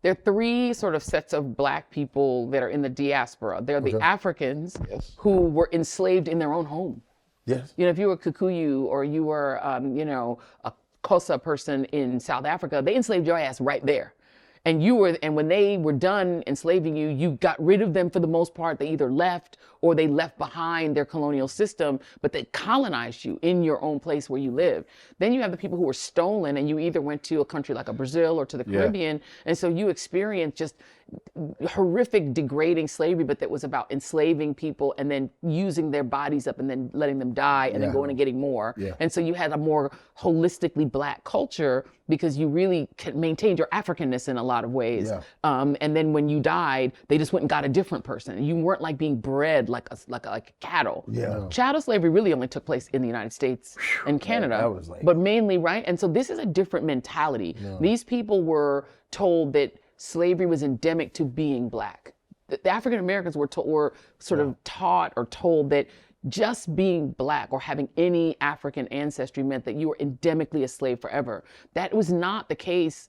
there are three sort of sets of black people that are in the diaspora. They're the Africans who were enslaved in their own home. Yes. You know, if you were Kikuyu or you were, you know, a Xhosa person in South Africa, they enslaved your ass right there. And when they were done enslaving you, you got rid of them for the most part. They either left or they left behind their colonial system, but they colonized you in your own place where you lived. Then you have the people who were stolen, and you either went to a country like a Brazil or to the Caribbean. And so you experienced just horrific, degrading slavery, but that was about enslaving people and then using their bodies up and then letting them die and then going and getting more. And so you had a more holistically black culture because you really maintained your Africanness in a lot of ways. And then when you died, they just went and got a different person. You weren't like being bred like cattle. Chattel slavery really only took place in the United States and Canada, but mainly, right? And so this is a different mentality. These people were told that slavery was endemic to being black. The African Americans were sort of taught or told that just being black or having any African ancestry meant that you were endemically a slave forever. That was not the case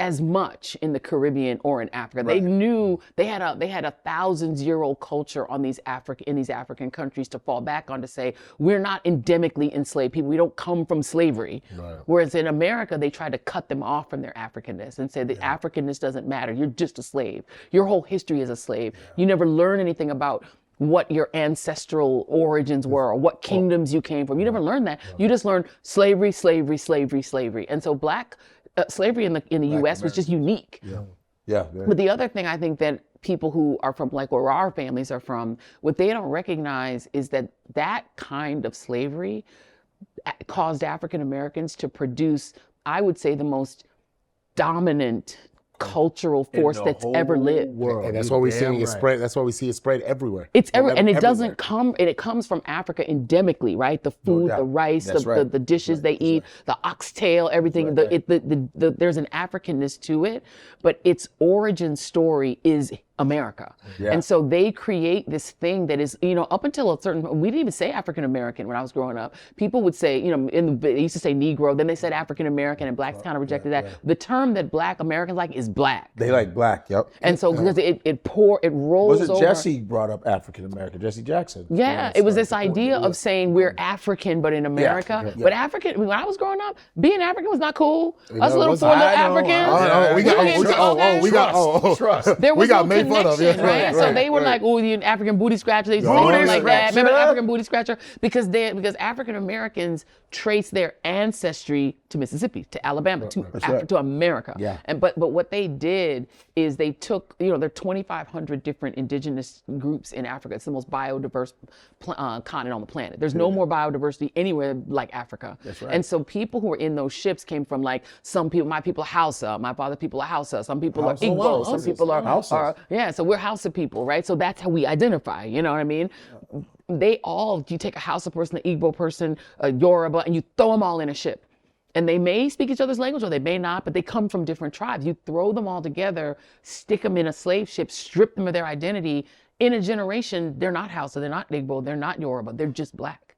as much in the Caribbean or in Africa. They knew they had a 1,000-year-old culture in these African countries to fall back on to say, we're not endemically enslaved people. We don't come from slavery. Whereas in America, they tried to cut them off from their Africanness and say that Africanness doesn't matter. You're just a slave. Your whole history is a slave. You never learn anything about what your ancestral origins were or what kingdoms you came from. You never learned that. You just learned slavery, slavery, slavery, slavery. And so black slavery in the US was just unique. But the other thing I think that people who are from like where our families are from, what they don't recognize is that that kind of slavery caused African Americans to produce, I would say, the most dominant cultural force that's ever lived. And that's why we see it spread. That's why we see it spread everywhere. It's everywhere, and it doesn't come. And it comes from Africa endemically, right? The food, the rice, the dishes they eat, the oxtail, everything. There's an Africanness to it, but its origin story is America. And so they create this thing that is, you know, up until a certain point, we didn't even say African American when I was growing up. People would say, you know, they used to say Negro, then they said African American, and blacks kind of rejected that. The term that black Americans like is black. They like black, And so because it rolls over. Was it Jesse brought up African American, Jesse Jackson? It was this idea of saying we're African, but in America. But African, when I was growing up, being African was not cool. Us little four little Africans. We got made fun of, right? So they were like, oh, the African booty scratcher. They used to say like that. Remember the African booty scratcher? Because African Americans trace their ancestry to Mississippi, to Alabama, to America. But what they did is they took, you know, there are 2,500 different indigenous groups in Africa. It's the most biodiverse continent on the planet. There's no more biodiversity anywhere like Africa. And so people who were in those ships came from like some people, my people are Hausa, my father's people are Hausa, some people are Igbo, some people are so we're Hausa people, right? So that's how we identify, you know what I mean? You take a Hausa person, an Igbo person, a Yoruba, and you throw them all in a ship. And they may speak each other's language or they may not, but they come from different tribes. You throw them all together, stick them in a slave ship, strip them of their identity. In a generation, they're not Hausa, they're not Igbo, they're not Yoruba, they're just black.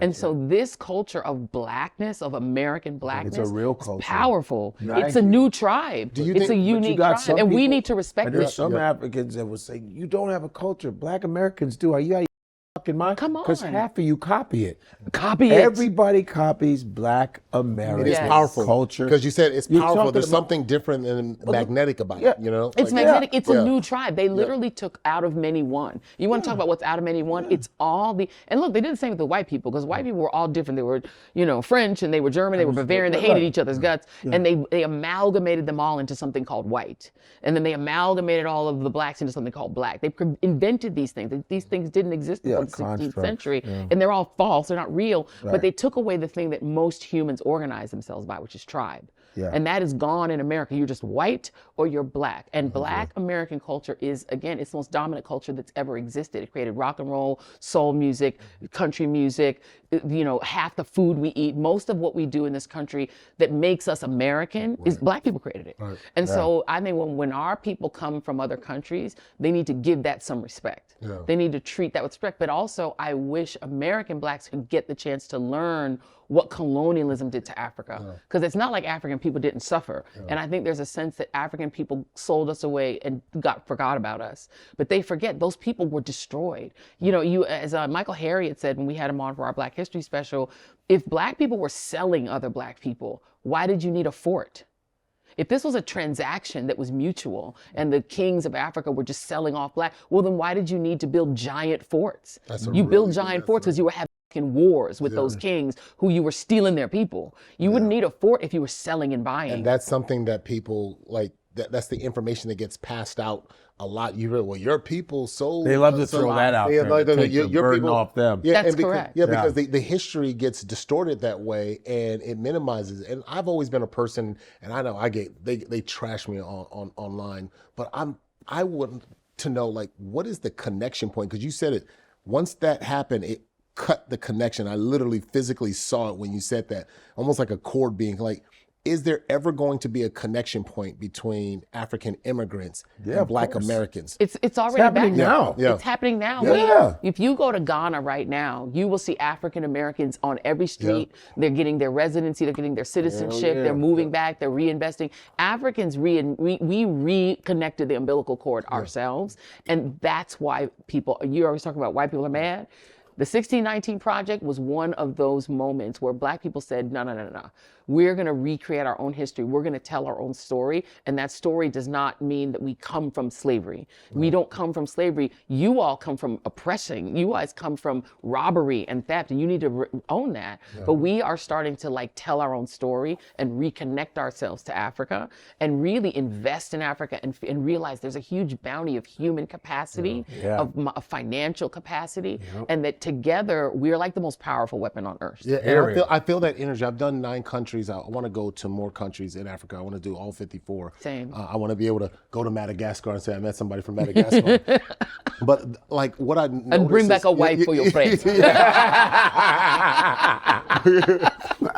And so this culture of blackness, of American blackness, it's a real culture. Is powerful. It's a new tribe. It's a unique tribe, and we need to respect it. There's some Africans that will say, you don't have a culture. Black Americans do. Are you out of your fucking mind? Come on. Because half of you copy it. Copy it. Everybody copies Black American It is powerful. culture. Because you said it's powerful. There's something different and magnetic about it, you know? It's magnetic. It's a new tribe. They literally took out of many one. You want to talk about what's out of many one? It's all and look, they did the same with the white people, because white people were all different. They were, you know, French, and they were German, they were Bavarian, they hated each other's guts, and they amalgamated them all into something called white. And then they amalgamated all of the blacks into something called black. They invented these things. These things didn't exist before the 16th century, and they're all false. They're not real, but they took away the thing that most humans organize themselves by, which is tribe. And that is gone in America. You're just white or you're black. And Black American culture is, again, it's the most dominant culture that's ever existed. It created rock and roll, soul music, country music, you know, half the food we eat, most of what we do in this country that makes us American is black people created it. And so I think when our people come from other countries, they need to give that some respect. They need to treat that with respect. But also, I wish American blacks could get the chance to learn what colonialism did to Africa. Because it's not like African people didn't suffer. And I think there's a sense that African people sold us away and forgot about us. But they forget those people were destroyed. You know, as Michael Harriot said when we had him on for our Black History special, if Black people were selling other Black people, why did you need a fort? If this was a transaction that was mutual and the kings of Africa were just selling off Black, well, then why did you need to build giant forts? You build giant forts because you were having wars with those kings who you were stealing their people. You wouldn't need a fort if you were selling and buying. And that's something that people like, that's the information that gets passed out a lot. You heard, well, your people sold. They love to throw that out there. Like, Take the your burden people, off them. Yeah, that's correct. Because the history gets distorted that way, and it minimizes. And I've always been a person, and I know they trash me online, but I want to know, like, what is the connection point? Because you said it. Once that happened, it cut the connection. I literally physically saw it when you said that, almost like a cord being like. Is there ever going to be a connection point between African immigrants and Black Americans? It's already happening now. It's happening now. Yeah. If you go to Ghana right now, you will see African Americans on every street. They're getting their residency, they're getting their citizenship, they're moving back, they're reinvesting. Africans, we reconnected the umbilical cord ourselves. And that's why you're always talking about white people are mad. The 1619 Project was one of those moments where Black people said, no. We're going to recreate our own history. We're going to tell our own story. And that story does not mean that we come from slavery. We don't come from slavery. You all come from oppressing. You guys come from robbery and theft, and you need to own that. But we are starting to like tell our own story and reconnect ourselves to Africa and really invest in Africa and realize there's a huge bounty of human capacity, of financial capacity, and that together we're like the most powerful weapon on earth. Yeah, and I feel that energy. I've done 9 countries. I want to go to more countries in Africa. I want to do all 54. Same. I want to be able to go to Madagascar and say I met somebody from Madagascar. But like what I noticed and bring back a wife for your friends.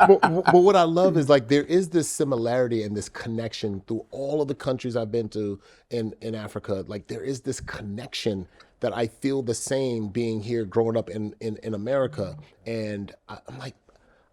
but what I love is like there is this similarity and this connection through all of the countries I've been to in Africa. Like there is this connection that I feel the same being here, growing up in America. And I'm like,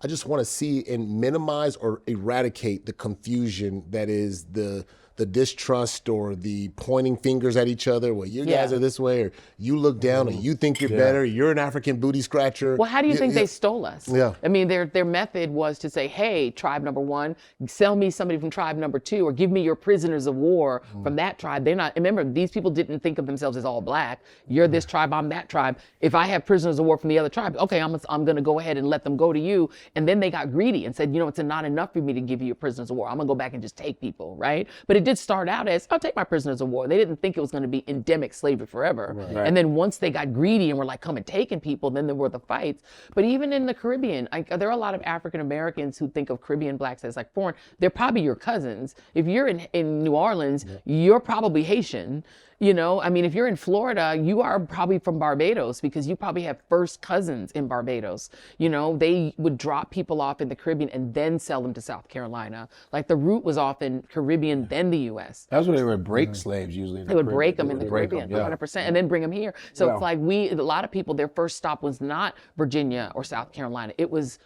I just want to see and minimize or eradicate the confusion that is the distrust or the pointing fingers at each other. Well, you guys are this way, or you look down, or you think you're better. You're an African booty scratcher. Well, how do you think they stole us? Yeah. I mean, their method was to say, hey, tribe number 1, sell me somebody from tribe number 2, or give me your prisoners of war from that tribe. They're not, remember, these people didn't think of themselves as all Black. You're this tribe, I'm that tribe. If I have prisoners of war from the other tribe, okay, I'm going to go ahead and let them go to you. And then they got greedy and said, you know, it's not enough for me to give you your prisoners of war. I'm going to go back and just take people, right? But it did start out as, I'll take my prisoners of war. They didn't think it was going to be endemic slavery forever. Right. And then once they got greedy and were like, come and taking people, then there were the fights. But even in the Caribbean, there are a lot of African Americans who think of Caribbean Blacks as like foreign. They're probably your cousins. If you're in New Orleans, you're probably Haitian. You know, I mean, if you're in Florida, you are probably from Barbados because you probably have first cousins in Barbados. You know, they would drop people off in the Caribbean and then sell them to South Carolina. Like the route was often Caribbean, then the U.S. That's where they would break slaves usually. They would break them in the Caribbean, 100%, and then bring them here. So it's like a lot of people, their first stop was not Virginia or South Carolina. It was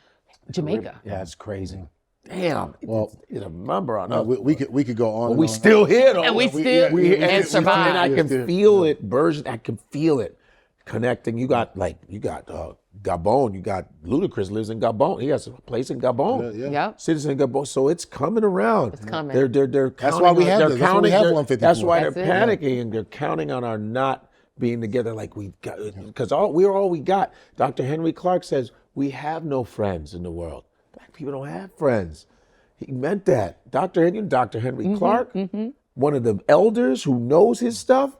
Jamaica. Yeah, it's crazy. Damn. Well, it's a number on us. we could go on. But we still here though. And we survive. And I can feel it, Burgeon. I can feel it connecting. You got Gabon. You got Ludacris lives in Gabon. He has a place in Gabon. Yeah. Citizen in Gabon. So it's coming around. It's coming. They're That's why we have this. That's why we have 154. That's why they're That's it. panicking and they're counting on our not being together like we got, because we're all we got. Dr. Henry Clark says we have no friends in the world. Black people don't have friends. He meant that. Dr. Henry Clark, one of the elders who knows his stuff,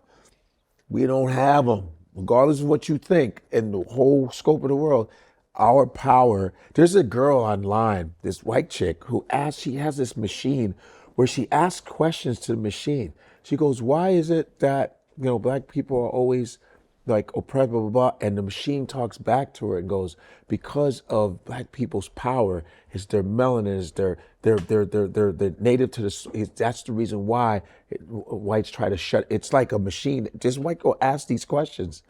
we don't have them. Regardless of what you think in the whole scope of the world, our power. There's a girl online, this white chick, who she has this machine where she asks questions to the machine. She goes, why is it that, Black people are always like oppressed, blah, blah, blah, and the machine talks back to her and goes, because of Black people's power, is their melanin, is they're native to the, that's the reason why whites try to shut, it's like a machine. This white girl asks these questions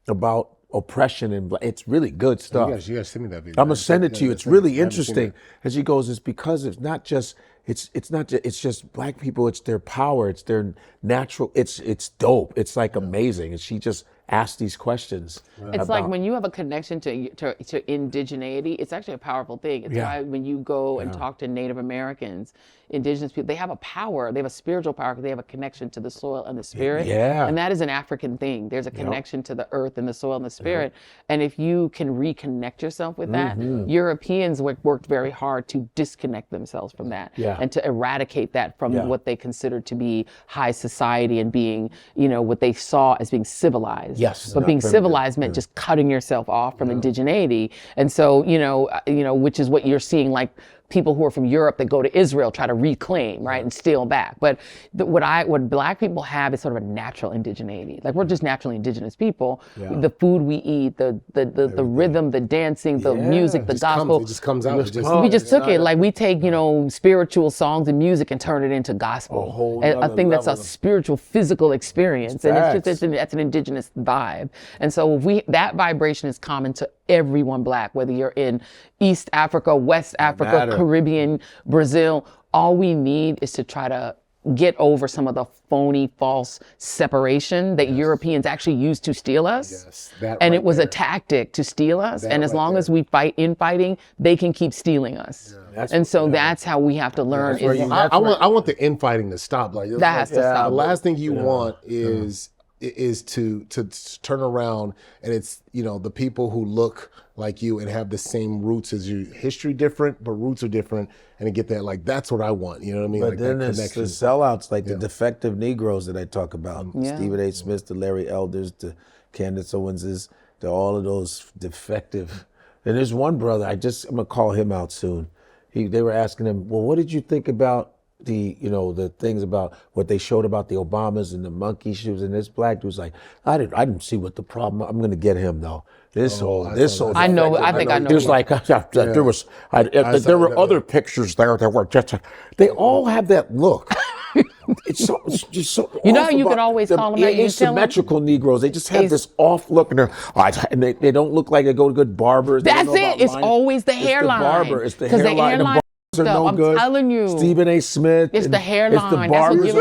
about oppression and it's really good stuff. You guys send me that video. I'm gonna send it to you. It's really interesting. And she goes, it's because it's not just it's just black people. It's their power. It's their natural. It's dope. It's like amazing. And she just asked these questions. It's like when you have a connection to indigeneity, it's actually a powerful thing. It's why when you go and talk to Native Americans, Indigenous people, they have a power. They have a spiritual power because they have a connection to the soil and the spirit. Yeah. And that is an African thing. There's a connection to the earth and the soil and the spirit. And if you can reconnect yourself with that, Europeans worked very hard to disconnect themselves from that and to eradicate that from what they considered to be high society and being, what they saw as being civilized. Yes. But being civilized meant just cutting yourself off from indigeneity. And so, which is what you're seeing, like people who are from Europe that go to Israel try to reclaim, right, and steal back. But what black people have is sort of a natural indigeneity. Like we're just naturally indigenous people. The food we eat, the rhythm, the dancing, the music, the gospel. It just comes out. We just took it. Like we take, spiritual songs and music and turn it into gospel. A thing that's a spiritual, physical experience. And that's an indigenous vibe. And so that vibration is common to everyone black, whether you're in East Africa, West Africa, Caribbean, Brazil. All we need is to try to get over some of the phony, false separation that Europeans actually used to steal us. And it was a tactic to steal us. And as long as we fight infighting, they can keep stealing us. And so that's how we have to learn. I want the infighting to stop. That has to stop. The last thing you want is to turn around and it's the people who look like you and have the same roots as you. History different, but roots are different, and to get that, like, that's what I want. You know what I mean? But like then that there's connection. the sellouts, like the defective Negroes that I talk about. Stephen A. Smith, the Larry Elders, the Candace Owenses, all of those defective. And there's one brother, I'm gonna call him out soon. They were asking him, well, what did you think about the things about what they showed about the Obamas and the monkey shoes, and this black dude's like, I didn't see what the problem. I'm gonna get him though. I know. I think I know. There's like there were other pictures there that were just. They all have that look. It's just so. How you can always call them asymmetrical Negroes. They just have this off look, and they don't look like they go to good barbers. That's it. It's always the hairline. It's the hairline. No I'm telling you. Stephen A. Smith. It's the hairline. It's the barbers.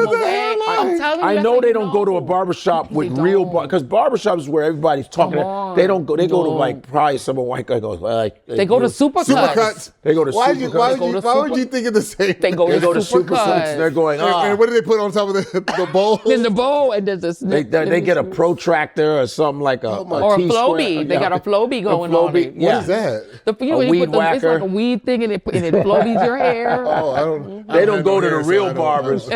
I'm telling you. I know they don't go to a barbershop with real because barbershops is where everybody's talking. They don't go. They go to like probably some white guy goes like. They go to Supercuts. They go to Supercuts. Why would you think of the same? They go to Supercuts. They're going. And what do they put on top of the bowl? In the bowl, and there's this. They get a protractor or something like a or a Flowbee. They got a Flowbee going on. What is that? A weed whacker. It's like a weed thing, and it Flowbees your hair. They don't go to the real barbers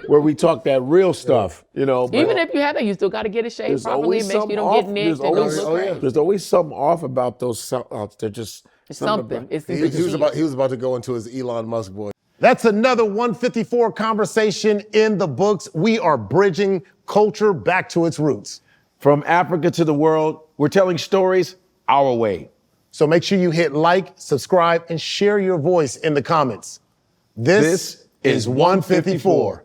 where we talk that real stuff, Even if you have that, you still got to get it shaved properly. Make sure you don't get nicked. There's always something off about those sellouts. They're just something. He was about to go into his Elon Musk voice. That's another 154 conversation in the books. We are bridging culture back to its roots. From Africa to the world, we're telling stories our way. So make sure you hit like, subscribe, and share your voice in the comments. This is 154.